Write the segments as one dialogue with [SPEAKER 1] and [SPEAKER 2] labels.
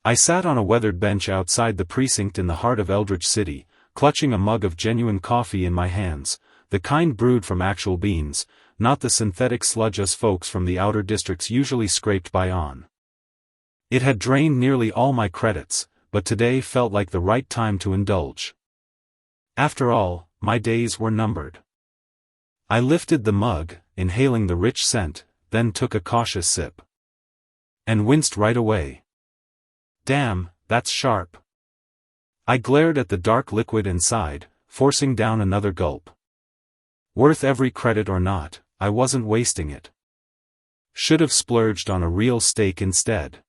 [SPEAKER 1] I sat on a weathered bench outside the precinct in the heart of Eldritch City, clutching a mug of genuine coffee in my hands, the kind brewed from actual beans, not the synthetic sludge us folks from the outer districts usually scraped by on. It had drained nearly all my credits, but today felt like the right time to indulge. After all, my days were numbered. I lifted the mug, inhaling the rich scent, then took a cautious sip. And winced right away. Damn, that's sharp. I glared at the dark liquid inside, forcing down another gulp. Worth every credit or not, I wasn't wasting it. Should have splurged on a real steak instead.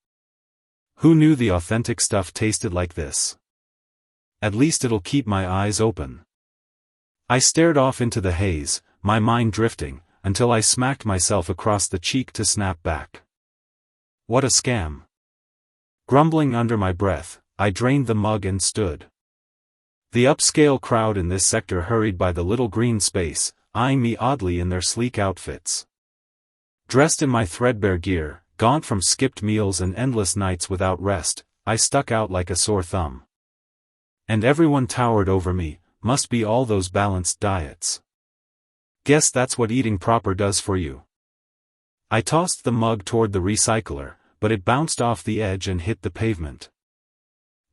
[SPEAKER 1] Who knew the authentic stuff tasted like this? At least it'll keep my eyes open. I stared off into the haze, my mind drifting, until I smacked myself across the cheek to snap back. What a scam. Grumbling under my breath, I drained the mug and stood. The upscale crowd in this sector hurried by the little green space, eyeing me oddly in their sleek outfits. Dressed in my threadbare gear, gaunt from skipped meals and endless nights without rest, I stuck out like a sore thumb. And everyone towered over me, must be all those balanced diets. Guess that's what eating proper does for you. I tossed the mug toward the recycler, but it bounced off the edge and hit the pavement.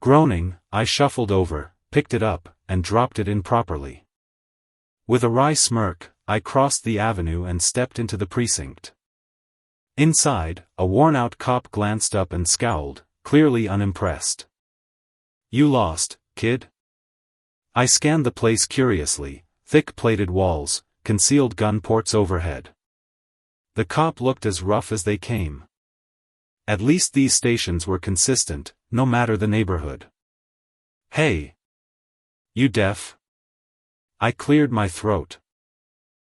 [SPEAKER 1] Groaning, I shuffled over, picked it up, and dropped it in properly. With a wry smirk, I crossed the avenue and stepped into the precinct. Inside, a worn-out cop glanced up and scowled, clearly unimpressed. You lost, kid? I scanned the place curiously, thick plated walls, concealed gun ports overhead. The cop looked as rough as they came. At least these stations were consistent, no matter the neighborhood. Hey! You deaf? I cleared my throat.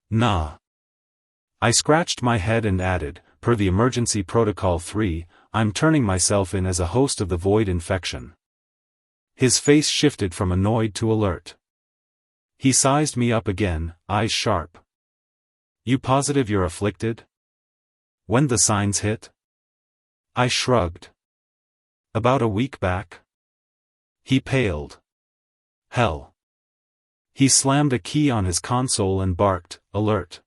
[SPEAKER 1] Nah. I scratched my head and added, per the emergency protocol 3, I'm turning myself in as a host of the void infection. His face shifted from annoyed to alert. He sized me up again, eyes sharp. You positive you're afflicted? When the signs hit? I shrugged. About a week back? He paled. Hell. He slammed a key on his console and barked, alert.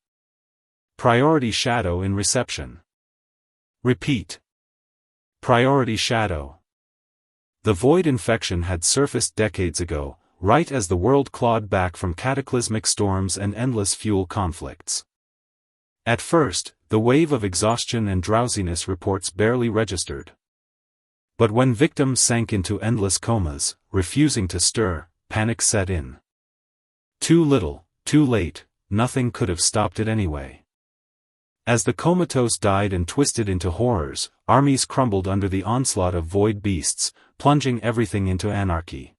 [SPEAKER 1] Priority shadow in reception. Repeat. Priority shadow. The void infection had surfaced decades ago, right as the world clawed back from cataclysmic storms and endless fuel conflicts. At first, the wave of exhaustion and drowsiness reports barely registered. But when victims sank into endless comas, refusing to stir, panic set in. Too little, too late, nothing could have stopped it anyway. As the comatose died and twisted into horrors, armies crumbled under the onslaught of void beasts, plunging everything into anarchy.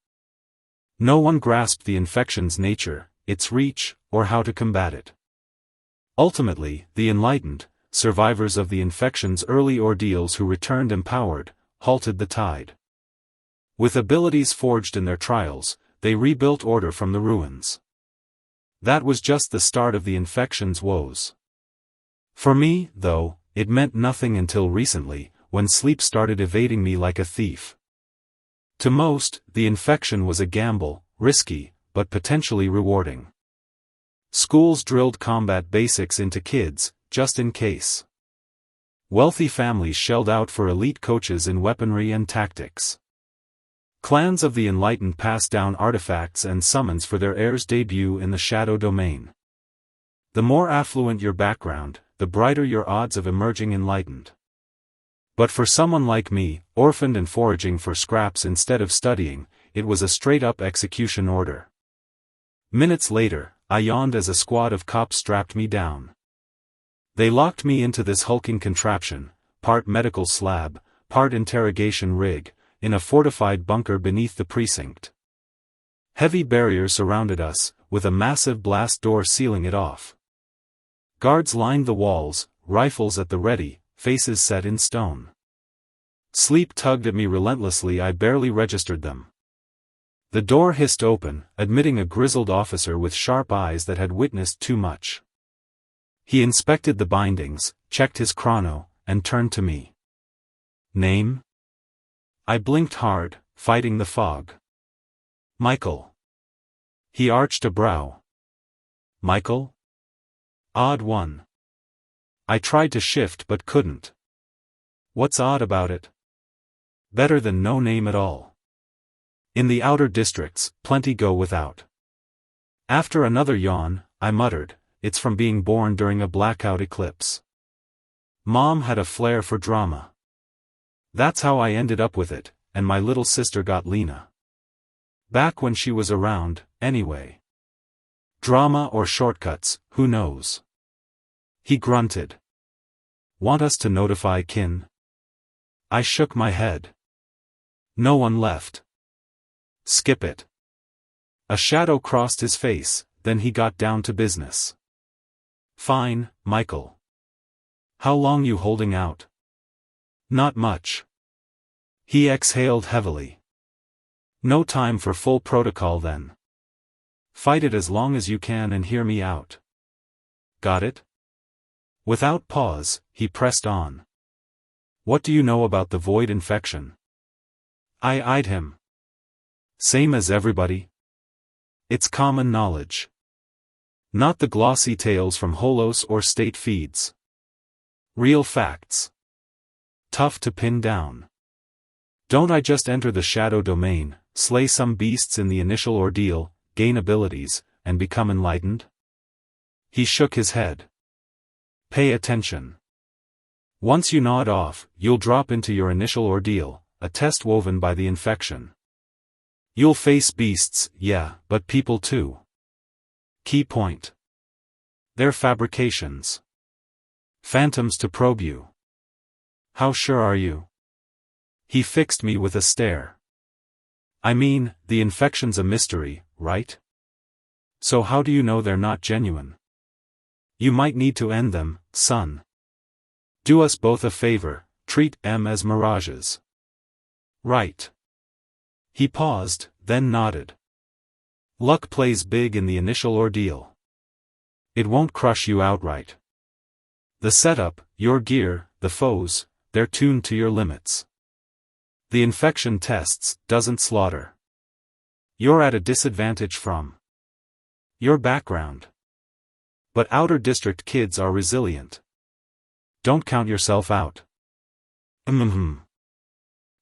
[SPEAKER 1] No one grasped the infection's nature, its reach, or how to combat it. Ultimately, the enlightened, survivors of the infection's early ordeals who returned empowered, halted the tide. With abilities forged in their trials, they rebuilt order from the ruins. That was just the start of the infection's woes. For me, though, it meant nothing until recently, when sleep started evading me like a thief. To most, the infection was a gamble, risky, but potentially rewarding. Schools drilled combat basics into kids, just in case. Wealthy families shelled out for elite coaches in weaponry and tactics. Clans of the enlightened passed down artifacts and summons for their heirs' debut in the shadow domain. The more affluent your background, the brighter your odds of emerging enlightened. But for someone like me, orphaned and foraging for scraps instead of studying, it was a straight-up execution order. Minutes later, I yawned as a squad of cops strapped me down. They locked me into this hulking contraption, part medical slab, part interrogation rig, in a fortified bunker beneath the precinct. Heavy barriers surrounded us, with a massive blast door sealing it off. Guards lined the walls, rifles at the ready, faces set in stone. Sleep tugged at me relentlessly. I barely registered them. The door hissed open, admitting a grizzled officer with sharp eyes that had witnessed too much. He inspected the bindings, checked his chrono, and turned to me. Name? I blinked hard, fighting the fog. Michael. He arched a brow. Michael? Odd one. I tried to shift but couldn't. What's odd about it? Better than no name at all. In the outer districts, plenty go without. After another yawn, I muttered, it's from being born during a blackout eclipse. Mom had a flair for drama. That's how I ended up with it, and my little sister got Lena. Back when she was around, anyway. Drama or shortcuts, who knows? He grunted. Want us to notify kin? I shook my head. No one left. Skip it. A shadow crossed his face, then he got down to business. Fine, Michael. How long you holding out? Not much. He exhaled heavily. No time for full protocol then. Fight it as long as you can and hear me out. Got it? Without pause, he pressed on. What do you know about the void infection? I eyed him. Same as everybody. It's common knowledge. Not the glossy tales from Holos or state feeds. Real facts. Tough to pin down. Don't I just enter the shadow domain, slay some beasts in the initial ordeal, gain abilities, and become enlightened? He shook his head. Pay attention. Once you gnaw it off, you'll drop into your initial ordeal, a test woven by the infection. You'll face beasts, yeah, but people too. Key point. They're fabrications. Phantoms to probe you. How sure are you? He fixed me with a stare. I mean, the infection's a mystery, right? So how do you know they're not genuine? You might need to end them, son. Do us both a favor, treat them as mirages. Right. He paused, then nodded. Luck plays big in the initial ordeal. It won't crush you outright. The setup, your gear, the foes, they're tuned to your limits. The infection tests, doesn't slaughter. You're at a disadvantage from your background. But outer district kids are resilient. Don't count yourself out.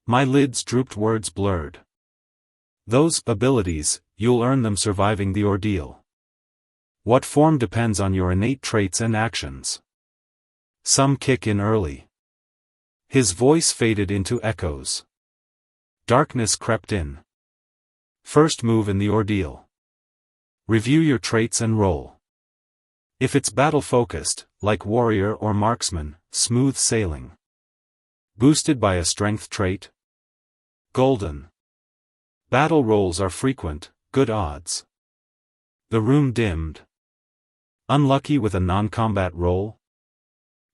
[SPEAKER 1] My lids drooped, words blurred. Those abilities, you'll earn them surviving the ordeal. What form depends on your innate traits and actions. Some kick in early. His voice faded into echoes. Darkness crept in. First move in the ordeal. Review your traits and roll. If it's battle-focused, like warrior or marksman, smooth sailing. Boosted by a strength trait? Golden. Battle rolls are frequent, good odds. The room dimmed. Unlucky with a non-combat roll?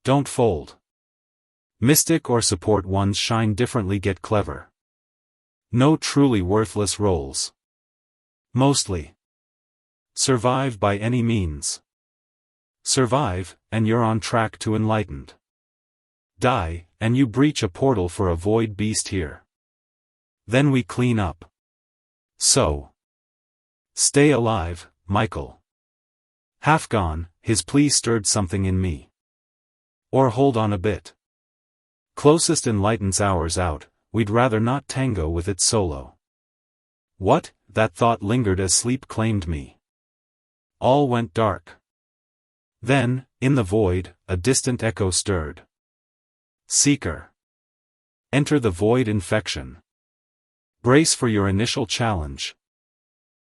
[SPEAKER 1] Don't fold. Mystic or support ones shine differently, get clever. No truly worthless rolls. Mostly. Survive by any means. Survive, and you're on track to enlightened. Die, and you breach a portal for a void beast here. Then we clean up. So. Stay alive, Michael. Half gone, his plea stirred something in me. Or hold on a bit. Closest enlightens hours out, we'd rather not tango with it solo. What? That thought lingered as sleep claimed me. All went dark. Then, in the void, a distant echo stirred. Seeker. Enter the void infection. Brace for your initial challenge.